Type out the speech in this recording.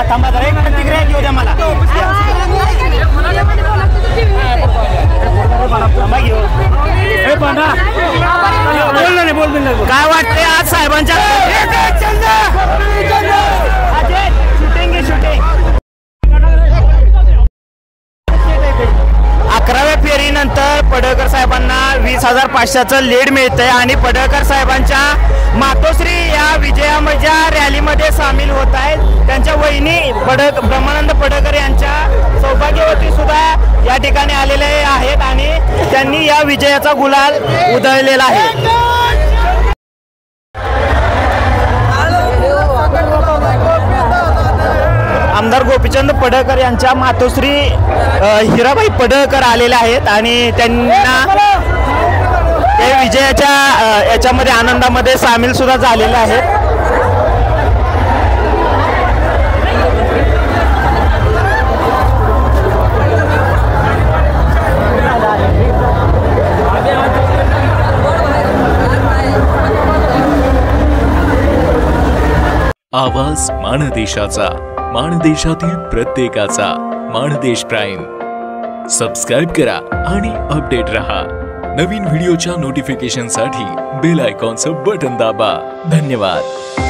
थांबा जरा एक प्रतिक्रिया घेऊ द्या मला। काय वाटतंय आज साहेबांच्या शूटिंग 11व्या फेरीनंतर पडळकर साहेबांना 20,500चं लीड मिळतंय आणि पडळकर साहेबांच्या मातोश्री या विजयाच्या रॅलीमध्ये सामील होत आहेत। त्यांच्या वहिनी ब्रह्मानंद पडळकर यांच्या सौभाग्यवती सुद्धा या ठिकाणी आलेले आहेत आणि त्यांनी या विजयाचा गुलाल उधळलेला आहे। आमदार गोपीचंद पडळकर यांच्या मातोश्री हिराबाई पडळकर आलेले आहेत आणि त्यांना ते विजयाच्या याच्यामध्ये आनंदामध्ये सामील सुद्धा झालेले आहेत। आवाज माणदेशाचा, माणदेशातील प्रत्येकाचा, माणदेश प्राईम। सबस्क्राइब करा आणि अपडेट रहा। नवीन व्हिडिओच्या नोटिफिकेशनसाठी बेल आयकॉनचं बटन दाबा। धन्यवाद।